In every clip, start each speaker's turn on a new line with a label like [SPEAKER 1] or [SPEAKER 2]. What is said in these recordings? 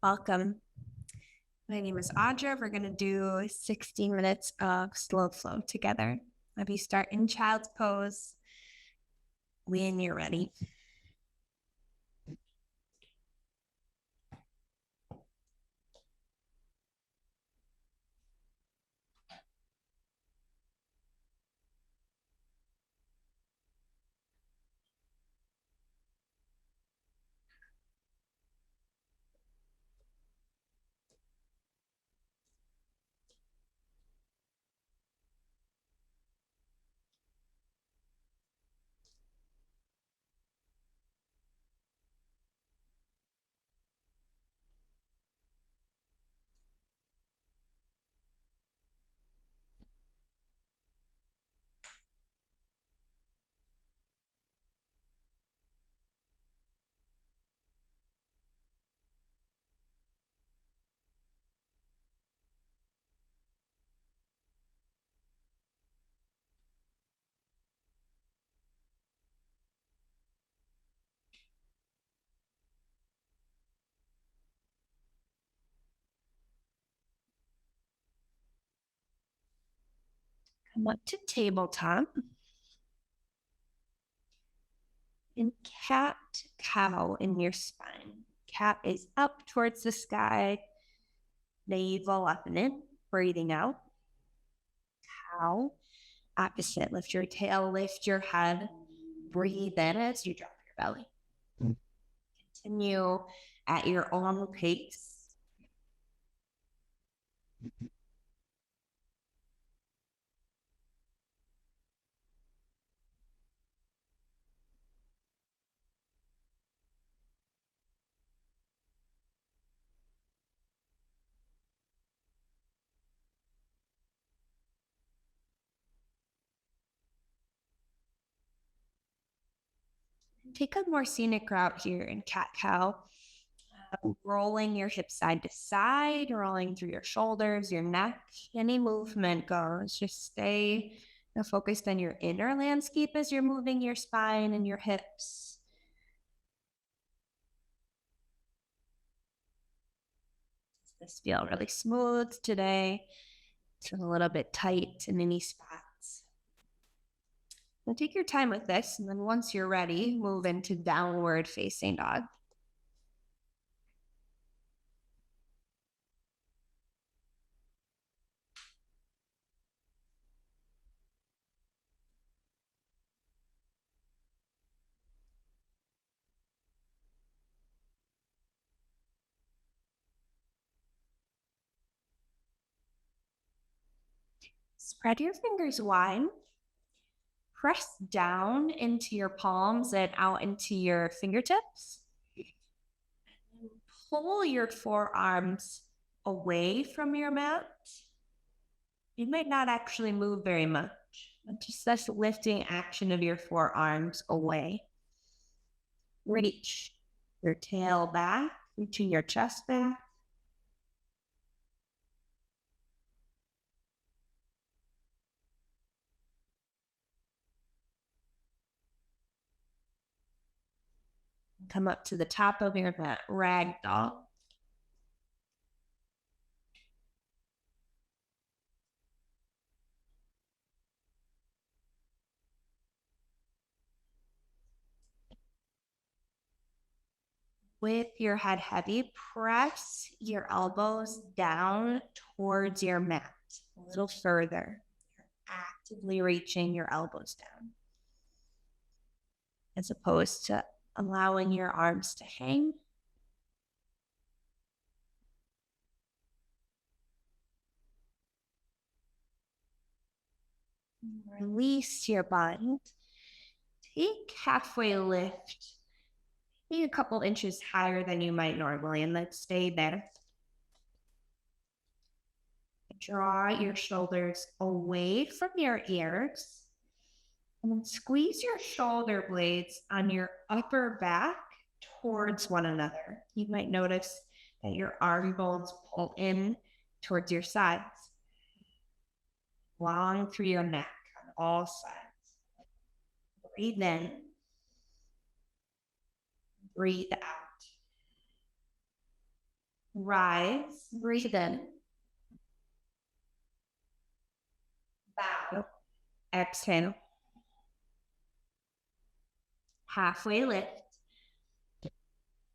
[SPEAKER 1] Welcome. My name is Audra. We're going to do 60 minutes of slow flow together. Have you start in child's pose when you're ready. Come up to tabletop. And cat cow in your spine. Cat is up towards the sky. Navel up and in, breathing out. Cow, opposite. Lift your tail, lift your head. Breathe in as you drop your belly. Continue at your own pace. Take a more scenic route here in cat cow. Rolling your hips side to side, rolling through your shoulders, your neck. Any movement goes. Just stay focused on your inner landscape as you're moving your spine and your hips. Does this feel really smooth today? It's a little bit tight in any spots. Now take your time with this, and then once you're ready, move into downward facing dog. Spread your fingers wide. Press down into your palms and out into your fingertips. Pull your forearms away from your mat. You might not actually move very much, but just this lifting action of your forearms away. Reach your tail back, reaching your chest back. Come up to the top of your mat, ragdoll. With your head heavy, press your elbows down towards your mat a little further. You're actively reaching your elbows down, as opposed to allowing your arms to hang. Release your body. Take halfway lift, maybe a couple inches higher than you might normally, and let's stay there. Draw your shoulders away from your ears, and then squeeze your shoulder blades on your upper back towards one another. You might notice that your arm bones pull in towards your sides, long through your neck on all sides. Breathe in, breathe out. Rise, breathe in. Bow, exhale. Halfway lift.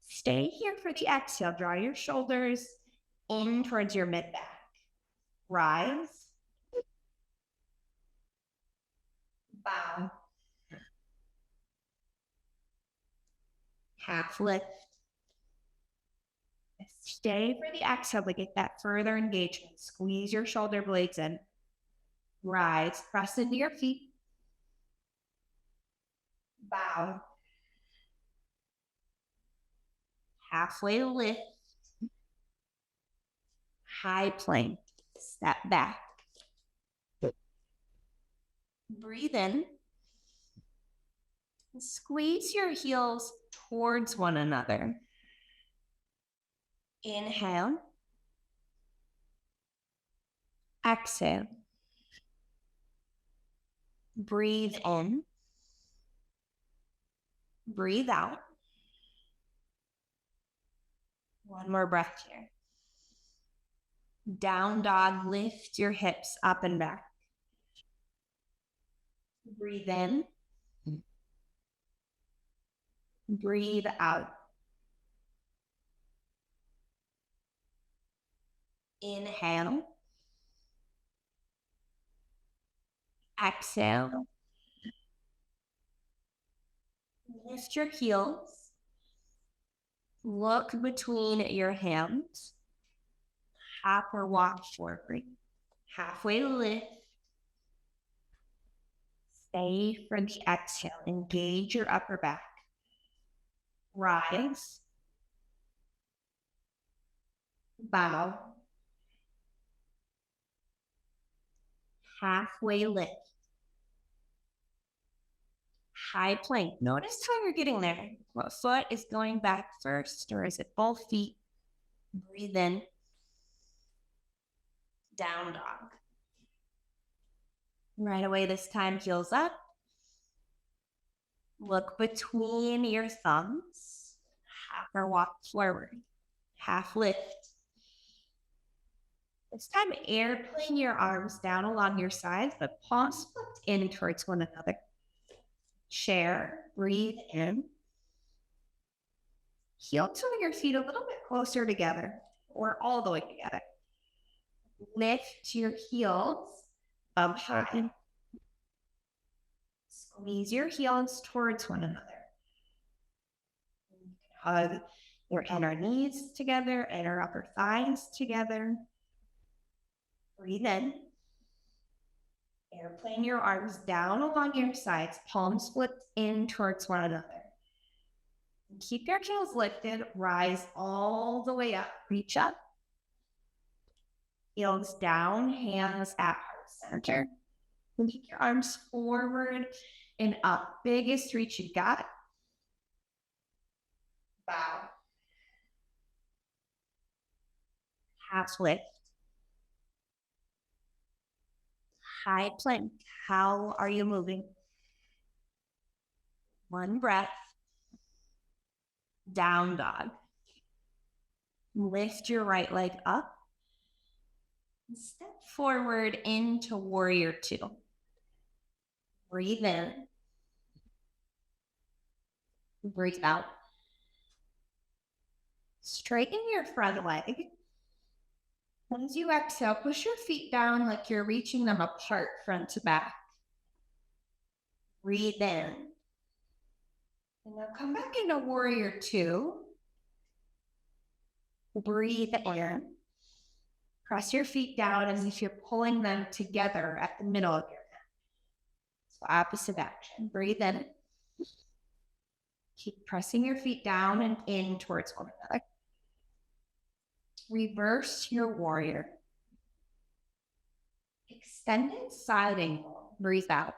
[SPEAKER 1] Stay here for the exhale. Draw your shoulders in towards your mid-back. Rise. Bow. Half lift. Stay for the exhale to get that further engagement. Squeeze your shoulder blades in. Rise. Press into your feet. Bow. Halfway lift. High plank. Step back. Breathe in. Squeeze your heels towards one another. Inhale. Exhale. Breathe in. Breathe out. One more breath here. Down dog, lift your hips up and back. Breathe in. Breathe out. Inhale. Exhale. Lift your heels. Look between your hands. Hop or walk forward. Halfway lift. Stay for the exhale. Engage your upper back. Rise. Bow. Halfway lift. High plank. Notice how you're getting there. What foot is going back first, or is it both feet? Breathe in. Down dog. Right away this time, heels up. Look between your thumbs. Half or walk forward. Half lift. This time, airplane your arms down along your sides, but palms flipped in towards one another. Chair, breathe in. Heel to your feet a little bit closer together, or all the way together. Lift your heels up high. Squeeze your heels towards one another. You can hug your inner knees together and our upper thighs together. Breathe in. Airplane your arms down along your sides, palms flipped in towards one another. Keep your heels lifted, rise all the way up, reach up. Heels down, hands at heart center. Keep your arms forward and up. Biggest reach you got. Bow. Half lift. High plank. How are you moving? One breath. Down dog. Lift your right leg up. Step forward into warrior two. Breathe in. Breathe out. Straighten your front leg. As you exhale, push your feet down like you're reaching them apart front to back. Breathe in. And now come back into warrior two. Breathe in. Press your feet down as if you're pulling them together at the middle of your neck. So opposite action. Breathe in. Keep pressing your feet down and in towards one another. Reverse your warrior. Extended side angle. Breathe out.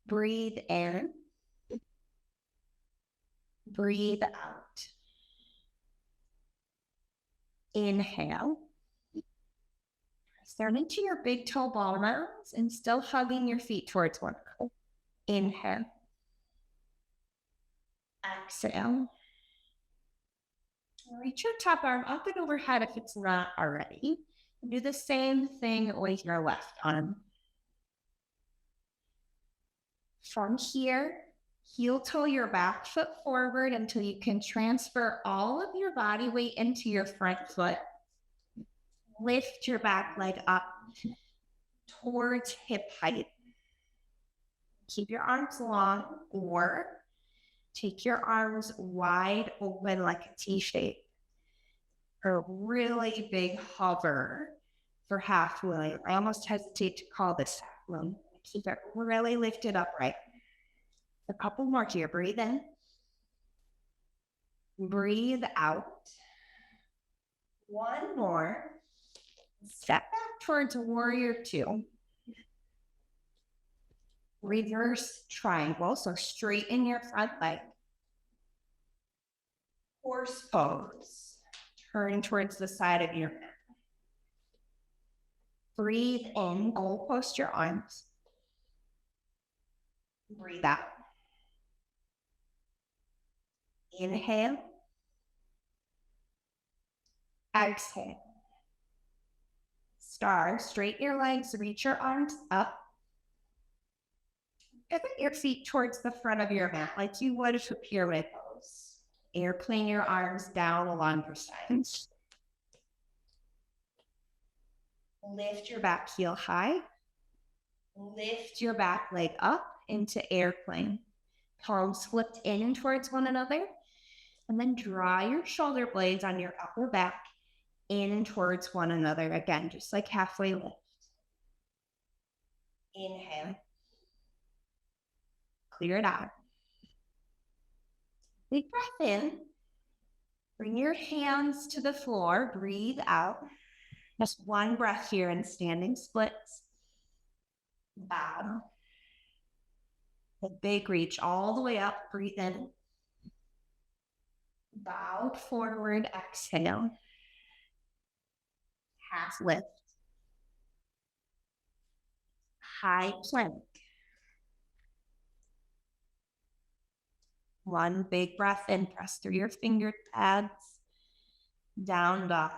[SPEAKER 1] Breathe in. Breathe out. Inhale. Press down into your big toe ball mounds and still hugging your feet towards one another. Inhale. Exhale. Reach your top arm up and overhead if it's not already. Do the same thing with your left arm. From here, heel toe your back foot forward until you can transfer all of your body weight into your front foot. Lift your back leg up towards hip height. Keep your arms long, or take your arms wide open like a T shape. A really big hover for half William. I almost hesitate to call this half William. Keep it really lifted upright. A couple more here. Breathe in. Breathe out. One more. Step back towards warrior two. Reverse triangle. So straighten your front leg. Horse pose. Turn towards the side of your mat. Breathe in. Goal post your arms. Breathe out. Inhale. Exhale. Star. Straighten your legs. Reach your arms up. Pivot your feet towards the front of your mat like you would for pyramid pose. Airplane your arms down along your sides. Lift your back heel high. Lift your back leg up into airplane. Palms flipped in towards one another. And then draw your shoulder blades on your upper back in towards one another. Again, just like halfway lift. Inhale. Clear it out. Big breath in. Bring your hands to the floor. Breathe out. Just one breath here in standing splits. Bow. A big reach all the way up. Breathe in. Bow forward. Exhale. Half lift. High plank. One big breath in. Press through your finger pads. Down dog.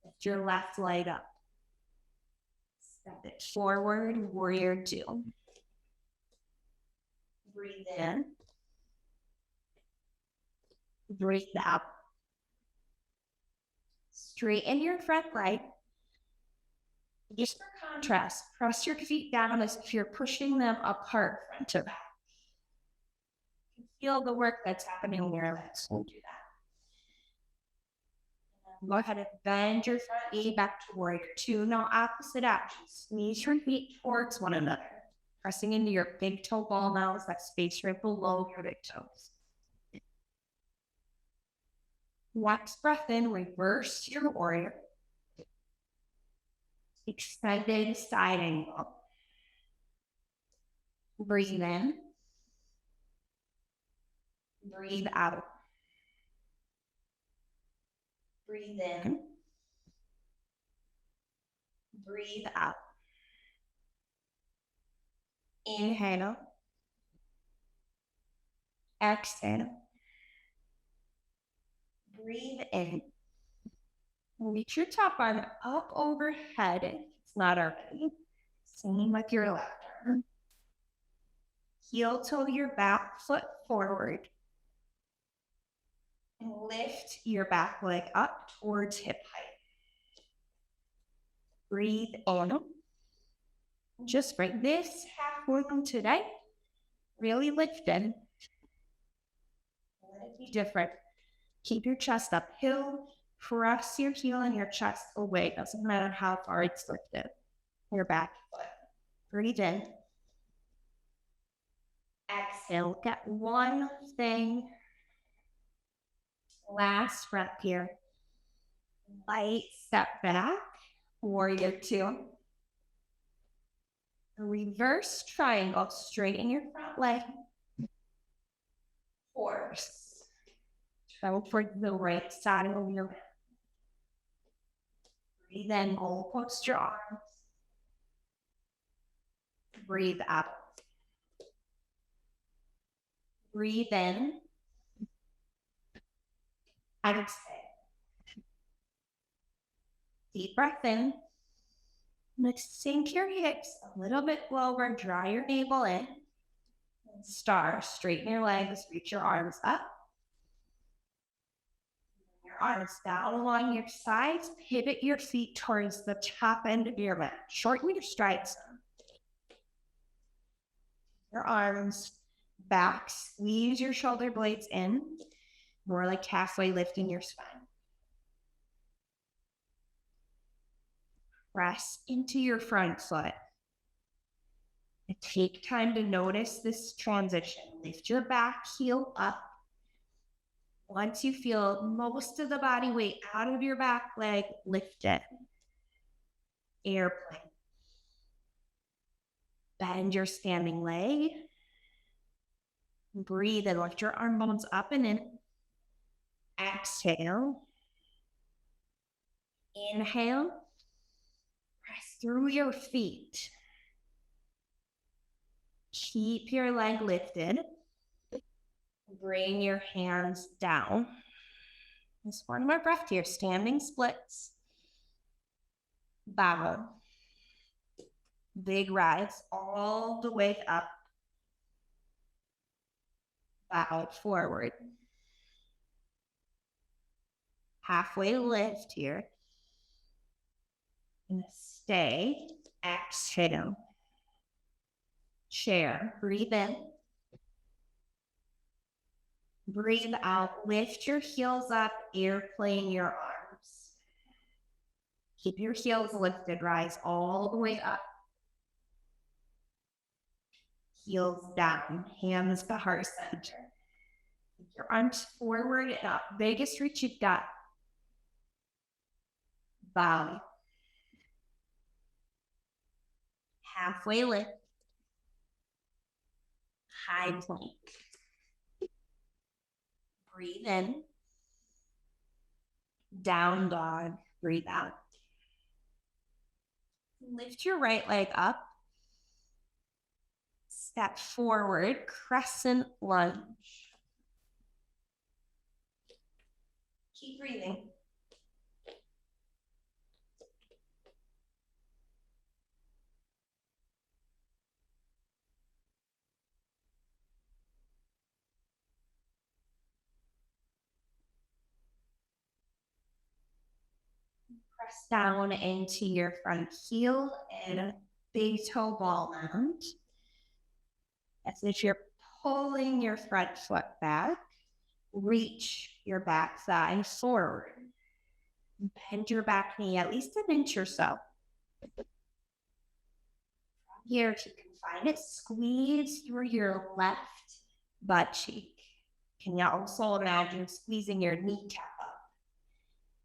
[SPEAKER 1] Lift your left leg up. Step it forward. Warrior two. Breathe in. Breathe out. Straighten your front leg. Just for contrast, press your feet down as if you're pushing them apart front to back. Feel the work that's happening in your legs. We'll do that. Go ahead and bend your front knee back to warrior two. Now opposite actions. Knees your feet towards one another. Pressing into your big toe ball now is that space right below your big toes. Next breath in, reverse your warrior. Extended side angle. Breathe in. Breathe out. Breathe in. Breathe out. Inhale. Exhale. Breathe in. Reach your top arm up overhead if it's not already. Same with your left arm. Heel toe your back foot forward. And lift your back leg up towards hip height. Breathe in. Just bring this half movement today. Really lift in. Let it be different. Keep your chest uphill. Press your heel and your chest away. Doesn't matter how far it's lifted. Your back foot. Breathe in. Exhale. Get one thing. Last breath here. Light step back. Warrior two. Reverse triangle. Straighten your front leg. Horse. Travel towards the right side of your mat. Breathe in. Goal post your arms. Breathe out. Breathe in. Exhale. Deep breath in. Next, sink your hips a little bit lower, draw your navel in. Star, straighten your legs, reach your arms up. Your arms down along your sides, pivot your feet towards the top end of your mat. Shorten your strides. Your arms back, squeeze your shoulder blades in, more like halfway lifting your spine. Press into your front foot. And take time to notice this transition. Lift your back heel up. Once you feel most of the body weight out of your back leg, lift it. Airplane. Bend your standing leg. Breathe and lift your arm bones up and in. Exhale. Inhale. Press through your feet. Keep your leg lifted. Bring your hands down. Just one more breath here. Standing splits. Bow. Big rise all the way up. Bow forward. Halfway lift here. And stay. Exhale. Chair. Breathe in. Breathe out. Lift your heels up. Airplane your arms. Keep your heels lifted. Rise all the way up. Heels down. Hands to heart center. Keep your arms forward and up. Biggest reach you've got. Bow. Halfway lift. High plank. Breathe in. Down dog. Breathe out. Lift your right leg up. Step forward. Crescent lunge. Keep breathing. Press down into your front heel and big toe ball round. As if you're pulling your front foot back. Reach your back thigh forward. Bend your back knee at least an inch or so. Here, if you can find it, squeeze through your left butt cheek. Can you also imagine squeezing your kneecap up?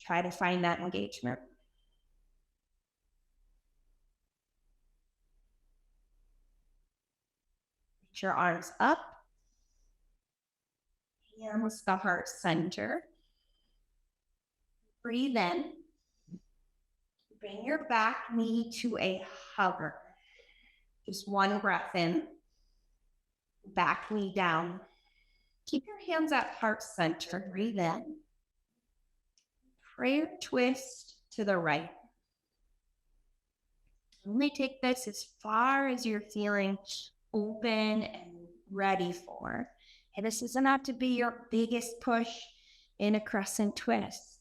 [SPEAKER 1] Try to find that engagement. Reach your arms up. Hands to heart center. Breathe in. Bring your back knee to a hover. Just one breath in. Back knee down. Keep your hands at heart center. Breathe in. Prayer twist to the right. Only take this as far as you're feeling open and ready for. And this doesn't have to be your biggest push in a crescent twist.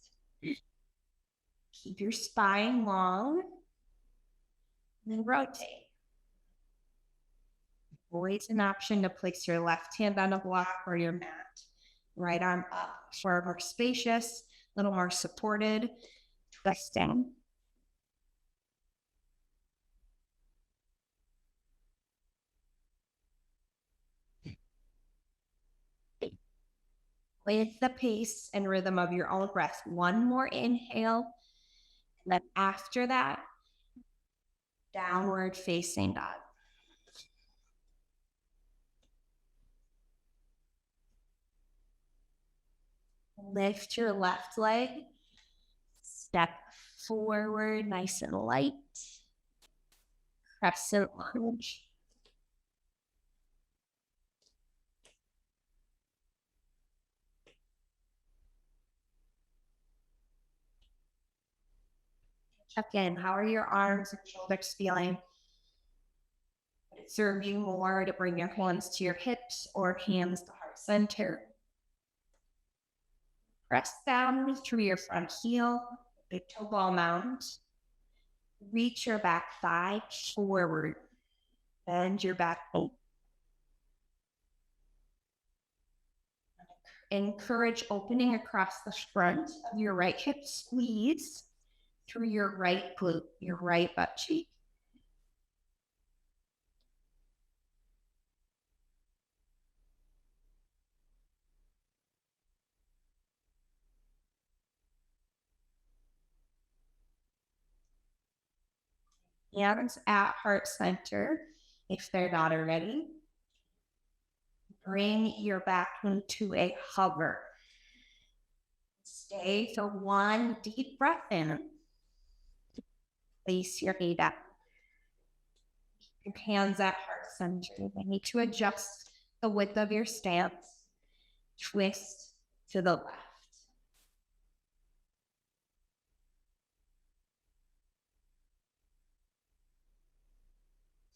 [SPEAKER 1] Keep your spine long. And then rotate. Always an option to place your left hand on a block or your mat. Right arm up for a more spacious, a little more supported twisting. With the pace and rhythm of your own breath. One more inhale. And then after that, downward facing dog. Lift your left leg. Step forward, nice and light. Crescent lunge. Check in. How are your arms and shoulders feeling? Would it serve you more to bring your hands to your hips or hands to heart center? Press down through your front heel, big toe ball mound. Reach your back thigh forward. Bend your back knee. Encourage opening across the front of your right hip. Squeeze through your right glute, your right butt cheek. Hands at heart center if they're not already. Bring your back into a hover. Stay for one deep breath in. Place your knee down. Keep your hands at heart center. You need to adjust the width of your stance. Twist to the left.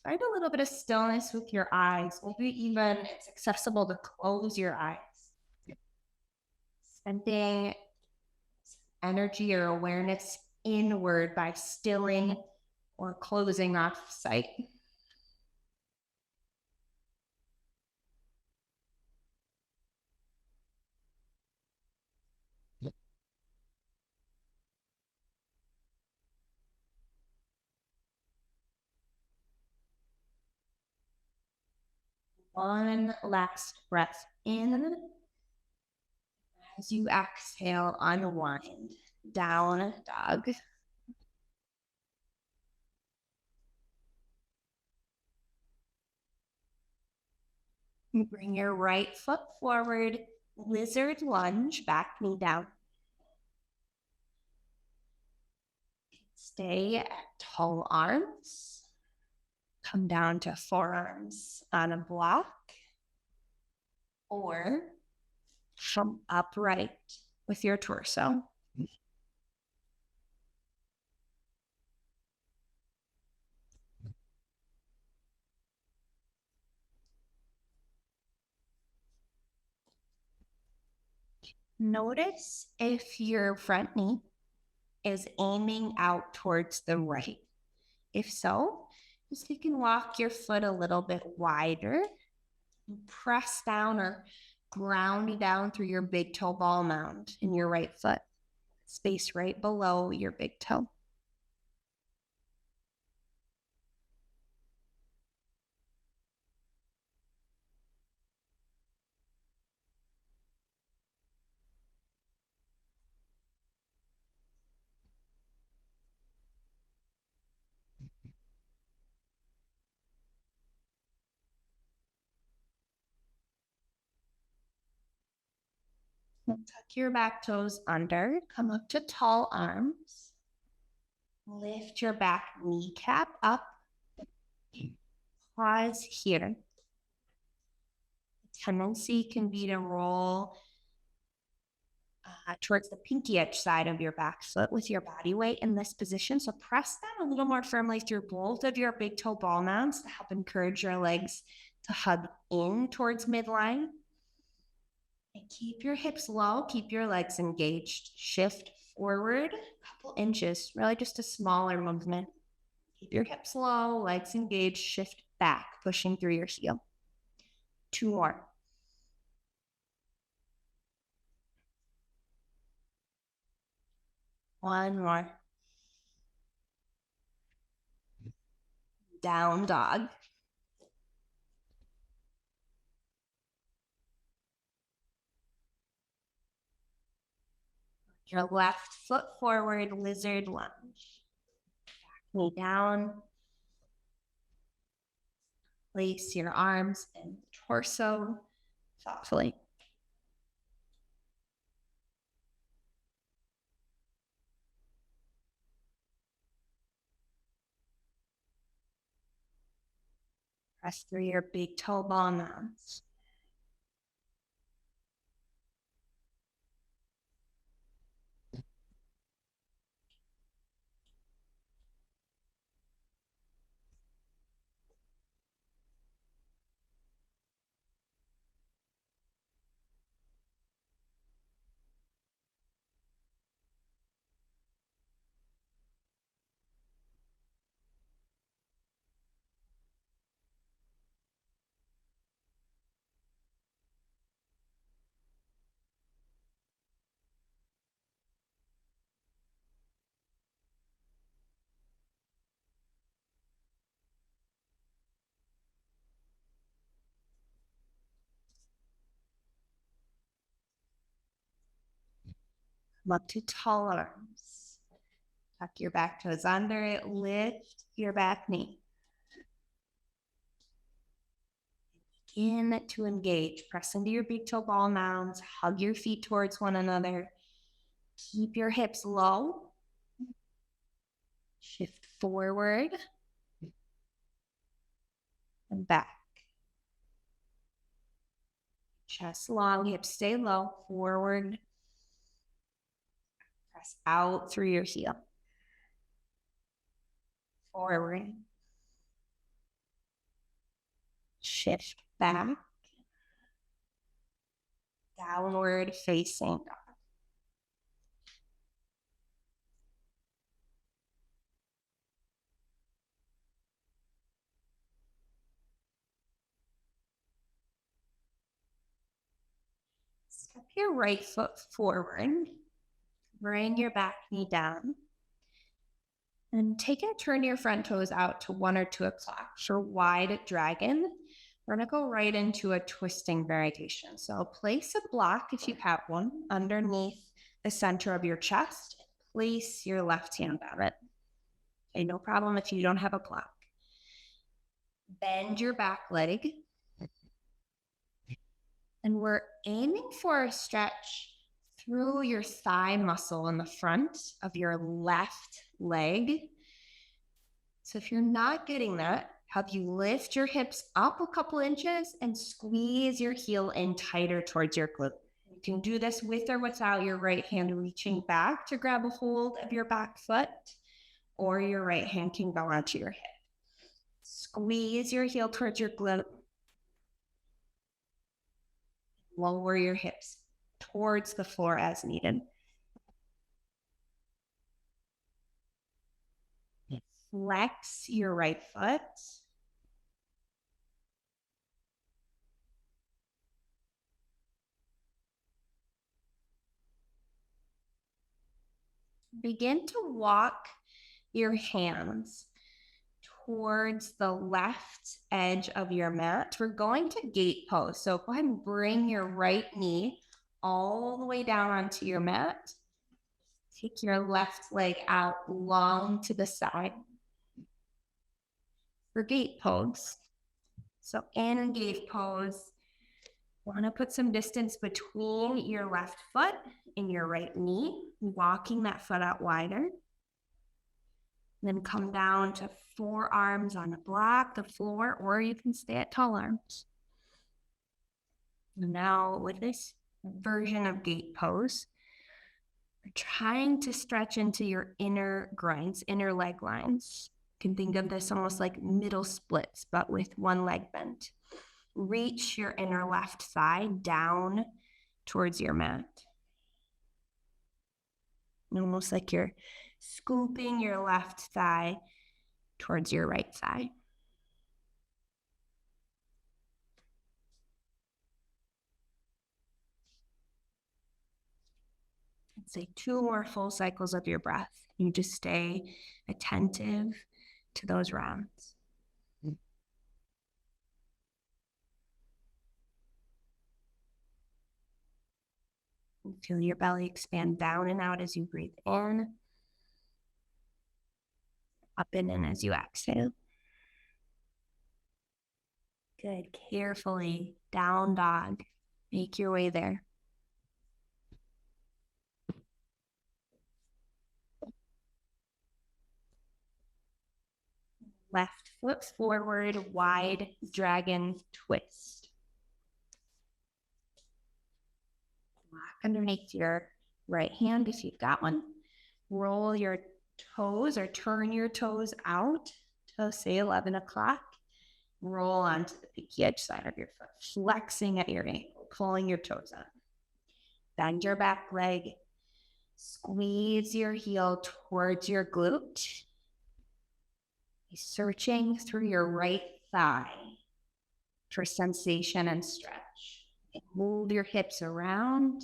[SPEAKER 1] Find a little bit of stillness with your eyes. Maybe even it's accessible to close your eyes. Sending energy or awareness inward by stilling or closing off sight. One last breath in. As you exhale, unwind. Down dog. Bring your right foot forward. Lizard lunge, back knee down. Stay at tall arms. Come down to forearms on a block. Or come upright with your torso. Notice if your front knee is aiming out towards the right. If so, just you can walk your foot a little bit wider. Press down or ground down through your big toe ball mound in your right foot. Space right below your big toe. Tuck your back toes under. Come up to tall arms. Lift your back kneecap up. Pause here. The tendency can be to roll towards the pinky edge side of your back foot with your body weight in this position. So press down a little more firmly through both of your big toe ball mounds to help encourage your legs to hug in towards midline. And keep your hips low, keep your legs engaged. Shift forward a couple inches, really just a smaller movement. Keep your hips low, legs engaged, shift back, pushing through your heel. 2 more. One more. Down dog. Your left foot forward, lizard lunge. Back knee down. Place your arms and torso thoughtfully. Press through your big toe ball mounds. Come up to tall arms. Tuck your back toes under it. Lift your back knee. Begin to engage. Press into your big toe ball mounds. Hug your feet towards one another. Keep your hips low. Shift forward and back. Chest long, hips stay low. Forward. Press out through your heel. Forward. Shift back. Downward facing dog. Step your right foot forward. Bring your back knee down. And take and turn your front toes out to 1 or 2 o'clock for wide dragon. We're going to go right into a twisting variation. So place a block, if you have one, underneath the center of your chest. Place your left hand on it. Okay, no problem if you don't have a block. Bend your back leg. And we're aiming for a stretch through your thigh muscle in the front of your left leg. So if you're not getting that, have you lift your hips up a couple inches and squeeze your heel in tighter towards your glute. You can do this with or without your right hand reaching back to grab a hold of your back foot, or your right hand can go onto your hip. Squeeze your heel towards your glute. Lower your hips towards the floor as needed. Flex your right foot. Begin to walk your hands towards the left edge of your mat. We're going to gate pose. So go ahead and bring your right knee all the way down onto your mat. Take your left leg out long to the side. For gate pose. So in gate pose, want to put some distance between your left foot and your right knee, walking that foot out wider. Then come down to forearms on the block, the floor, or you can stay at tall arms. Now with this version of gate pose, we're trying to stretch into your inner groins, inner leg lines. You can think of this almost like middle splits, but with one leg bent. Reach your inner left thigh down towards your mat. Almost like you're scooping your left thigh towards your right thigh. Let's say 2 more full cycles of your breath. You just stay attentive to those rounds. Feel your belly expand down and out as you breathe in. Up and in as you exhale. Good. Carefully, down dog. Make your way there. Left foot forward, wide dragon twist. Lock underneath your right hand if you've got one. Roll your toes or turn your toes out to say 11 o'clock. Roll onto the peaky edge side of your foot, flexing at your ankle, pulling your toes up. Bend your back leg. Squeeze your heel towards your glute. Searching through your right thigh for sensation and stretch. Move your hips around,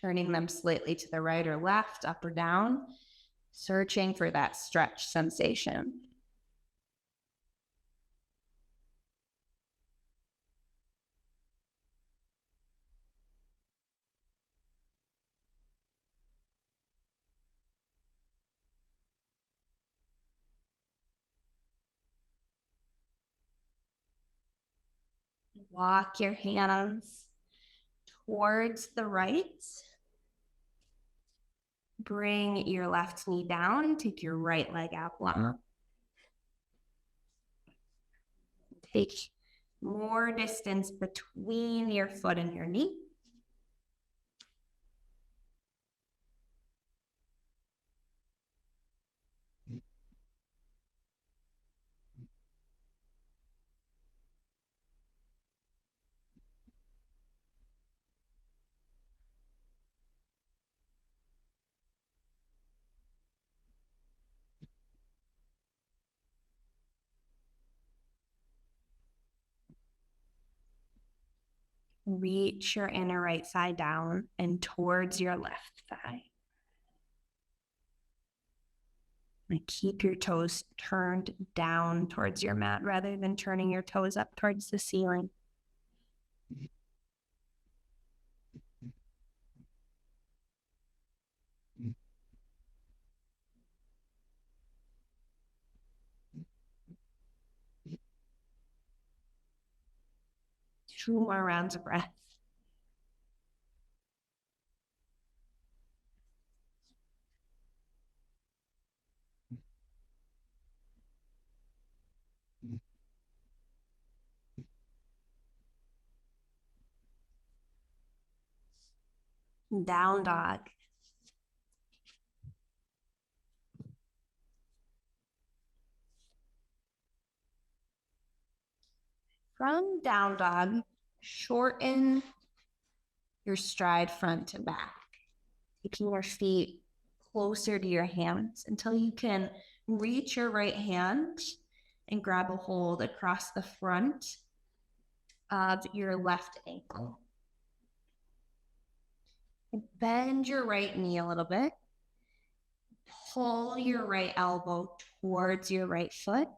[SPEAKER 1] turning them slightly to the right or left, up or down, searching for that stretch sensation. Walk your hands towards the right. Bring your left knee down. Take your right leg out long. Take more distance between your foot and your knee. Reach your inner right thigh down and towards your left thigh. And keep your toes turned down towards your mat rather than turning your toes up towards the ceiling. Two more rounds of breath. Down dog. From down dog, shorten your stride front to back, taking your feet closer to your hands until you can reach your right hand and grab a hold across the front of your left ankle. Bend your right knee a little bit. Pull your right elbow towards your right foot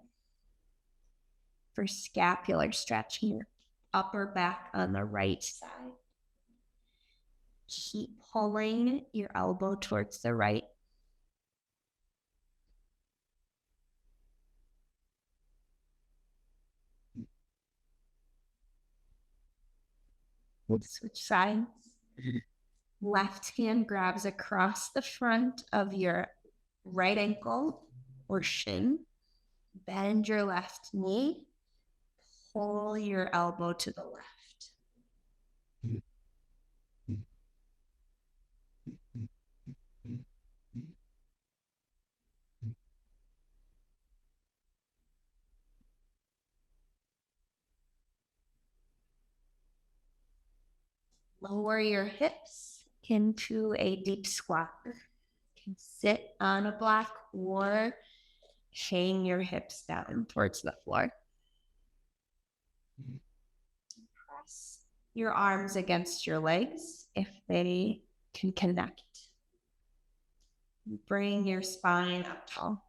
[SPEAKER 1] for scapular stretch in your upper back on the right side. Keep pulling your elbow towards the right. Switch sides. Left hand grabs across the front of your right ankle or shin. Bend your left knee. Pull your elbow to the left. Lower your hips into a deep squat. You can sit on a block or hang your hips down towards the floor. Press your arms against your legs if they can connect. Bring your spine up tall.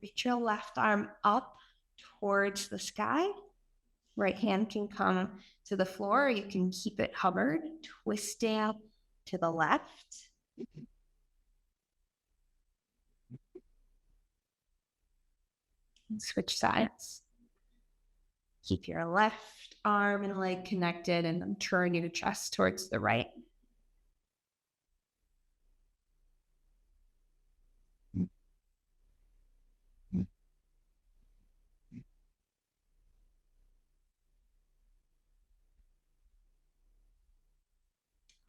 [SPEAKER 1] Reach your left arm up towards the sky. Right hand can come to the floor. You can keep it hovered, twisting up to the left. And switch sides. Keep your left arm and leg connected and then turn your chest towards the right.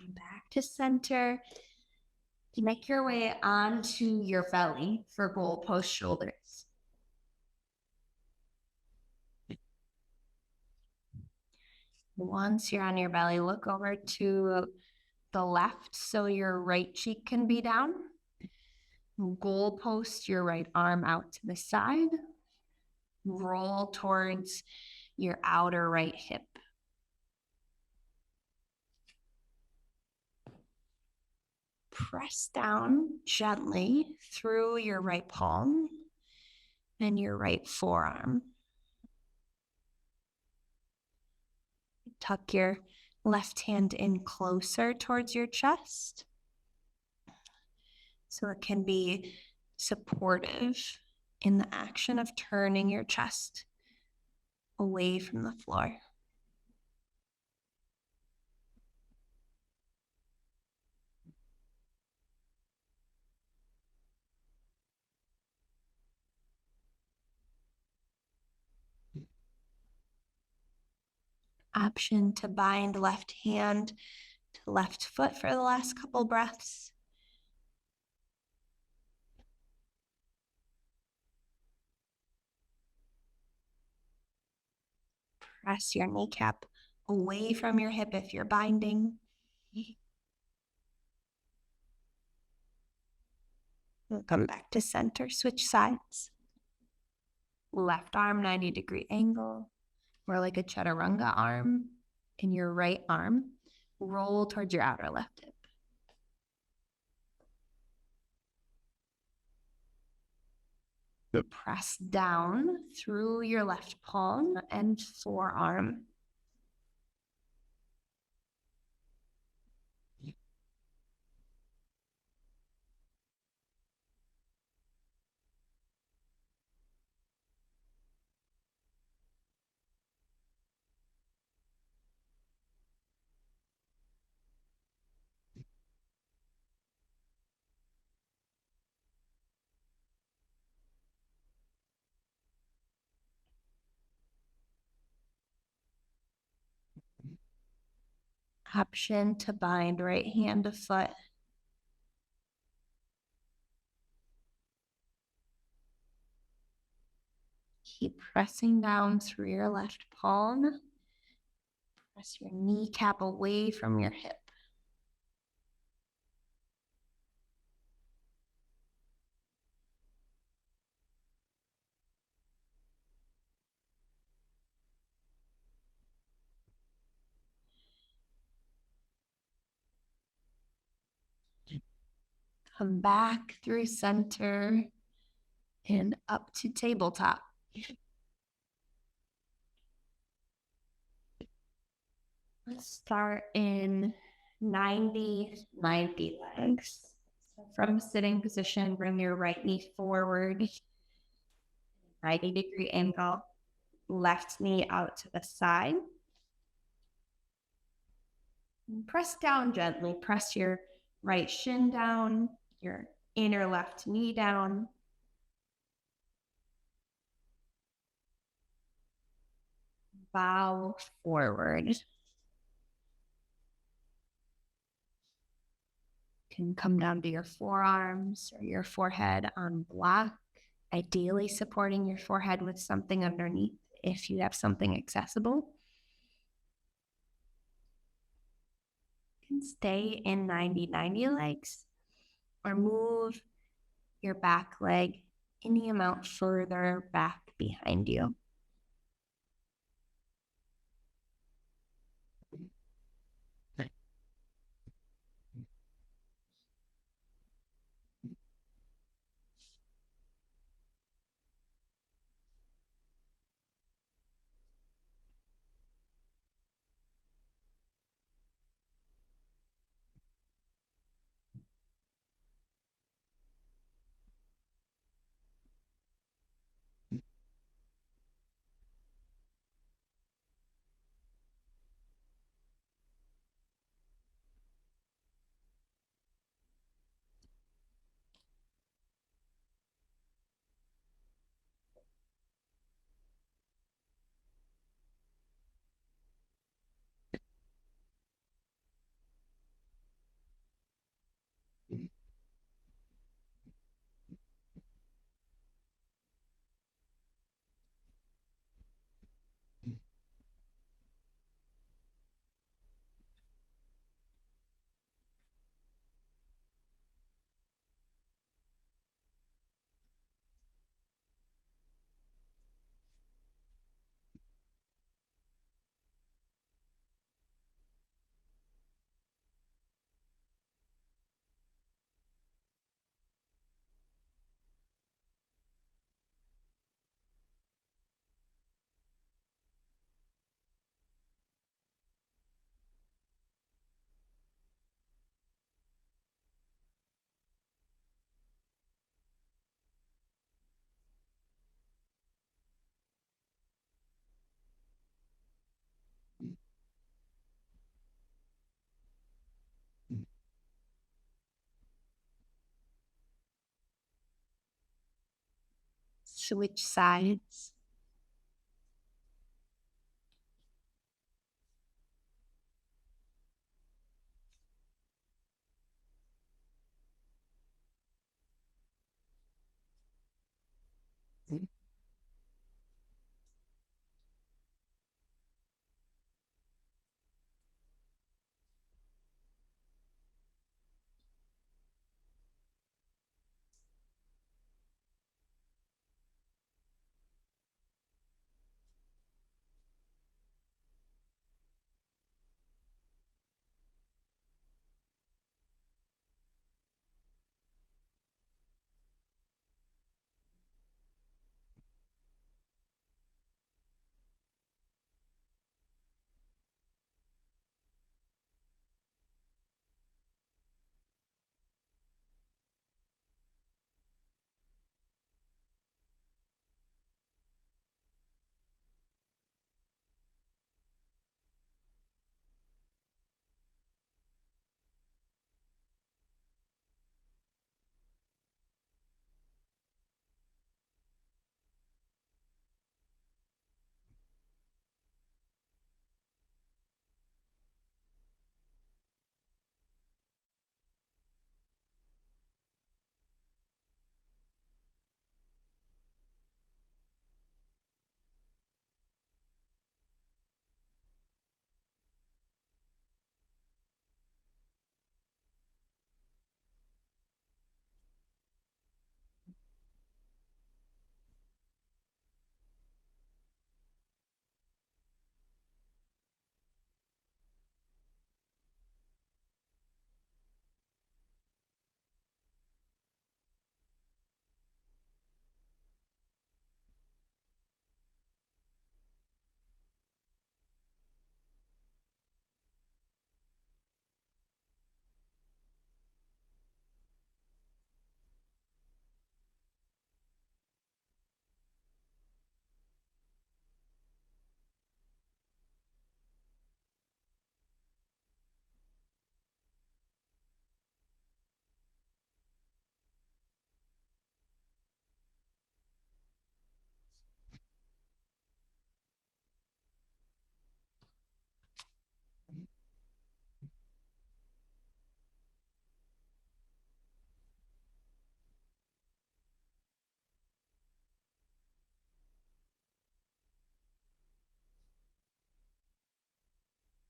[SPEAKER 1] Back to center. You make your way onto your belly for goalpost shoulders. Once you're on your belly, look over to the left so your right cheek can be down. Goalpost your right arm out to the side. Roll towards your outer right hip. Press down gently through your right palm and your right forearm. Tuck your Left hand in closer towards your chest. So it can be supportive in the action of turning your chest away from the floor. Option to bind left hand to left foot for the last couple breaths. Press your kneecap away from your hip if you're binding. We'll come back to center, switch sides. Left arm 90-degree angle, or like a chaturanga arm in your right arm. Roll towards your outer left hip. Press down through your left palm and forearm. Option to bind right hand to foot. Keep pressing down through your left palm. Press your kneecap away from your hip. Come back through center and up to tabletop. Let's start in 90 legs. From sitting position, bring your right knee forward, 90-degree angle, left knee out to the side. Press down gently. Press your right shin down, your inner left knee down. Bow forward. You can come down to your forearms or your forehead on block, ideally supporting your forehead with something underneath if you have something accessible. You can stay in 90 legs or move your back leg any amount further back behind you. Switch sides.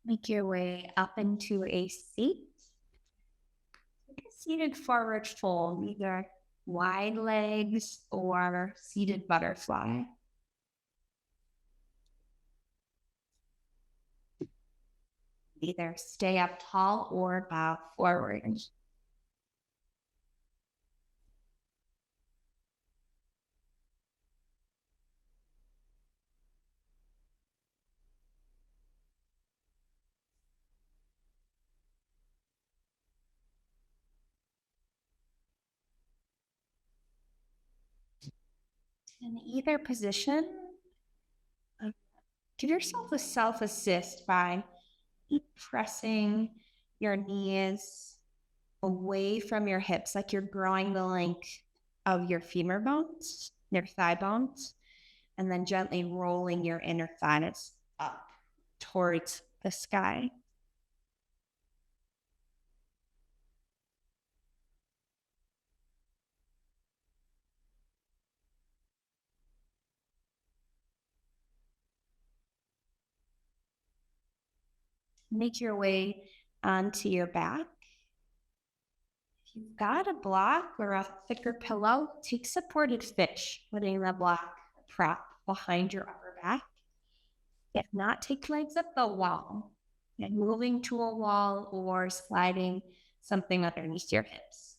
[SPEAKER 1] Make your way up into a seat. Take a seated forward fold, either wide legs or seated butterfly. Either stay up tall or bow forward. In either position, give yourself a self assist by pressing your knees away from your hips, like you're growing the length of your femur bones, your thigh bones, and then gently rolling your inner thighs up towards the sky. Make your way onto your back. If you've got a block or a thicker pillow, take supported fish, putting the block prop behind your upper back. If not, take legs up the wall and moving to a wall or sliding something underneath your hips.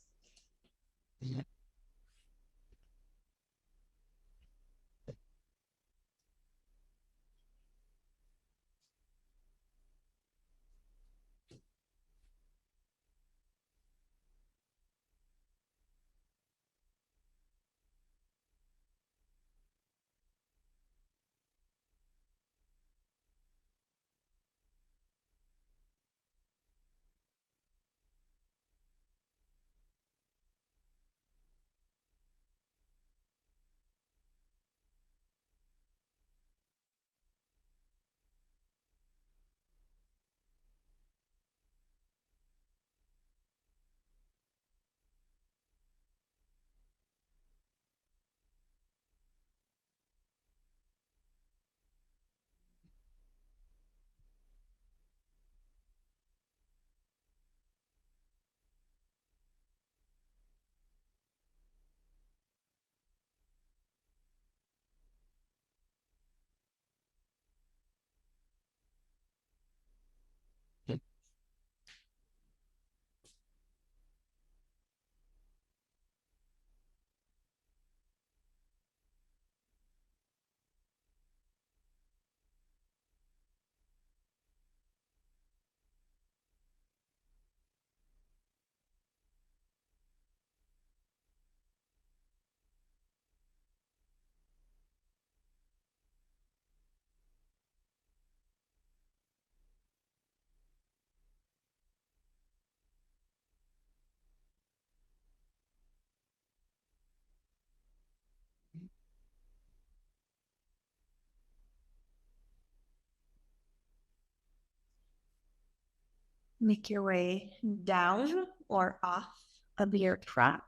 [SPEAKER 1] Make your way down or off of your trap.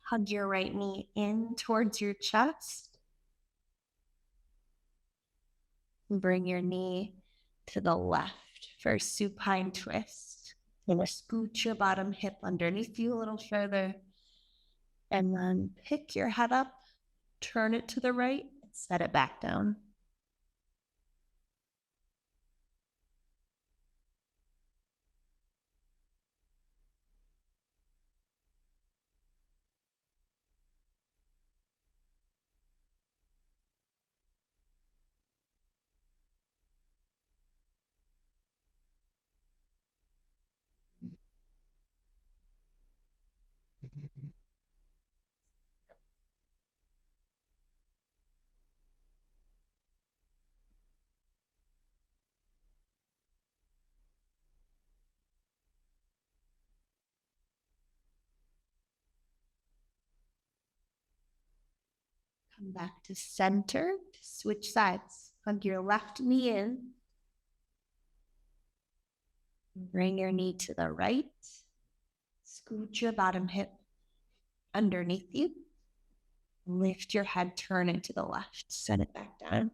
[SPEAKER 1] Hug your right knee in towards your chest. Bring your knee to the left for supine twist. You're going to scoot your bottom hip underneath you a little further. And then pick your head up, turn it to the right, and set it back down. Come back to center, switch sides. Hug your left knee in. Bring your knee to the right. Scoot your bottom hip underneath you. Lift your head, turn it to the left. Set it back down.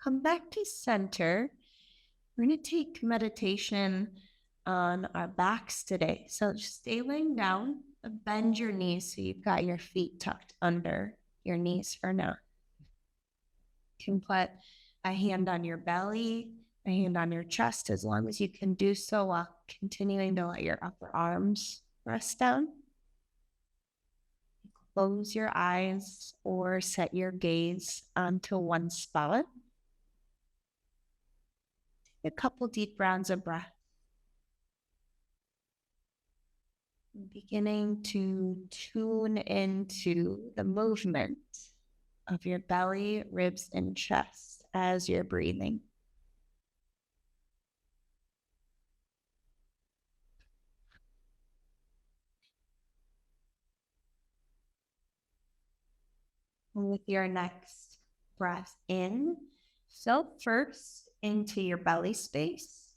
[SPEAKER 1] Come back to center. We're going to take meditation on our backs today. So just stay laying down, bend your knees so you've got your feet tucked under your knees for now. You can put a hand on your belly, a hand on your chest, as long as you can do so while continuing to let your upper arms rest down. Close your eyes or set your gaze onto one spot. A couple deep rounds of breath. Beginning to tune into the movement of your belly, ribs, and chest as you're breathing. And with your next breath in, so first into your belly space.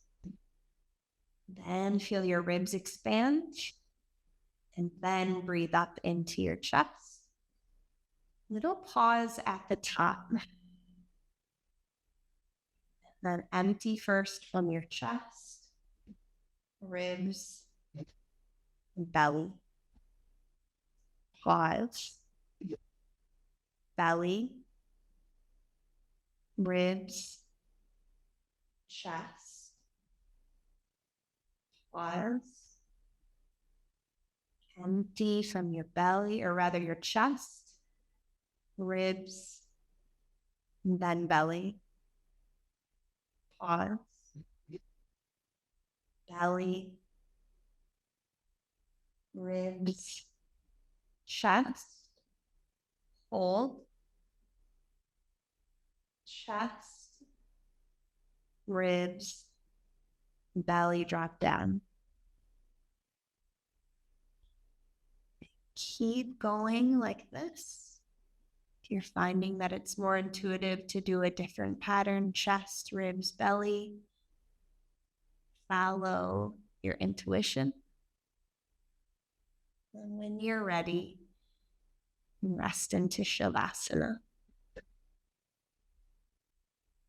[SPEAKER 1] Then feel your ribs expand. And then breathe up into your chest. Little pause at the top. Then empty first from your chest, ribs, and belly. Pause. Belly, ribs, chest. Pause. Empty from your belly, or rather your chest, ribs, and then belly. Pause. Belly, ribs, chest. Hold. Chest, ribs, belly drop down. Keep going like this. If you're finding that it's more intuitive to do a different pattern, chest, ribs, belly, follow your intuition. And when you're ready, rest into Shavasana.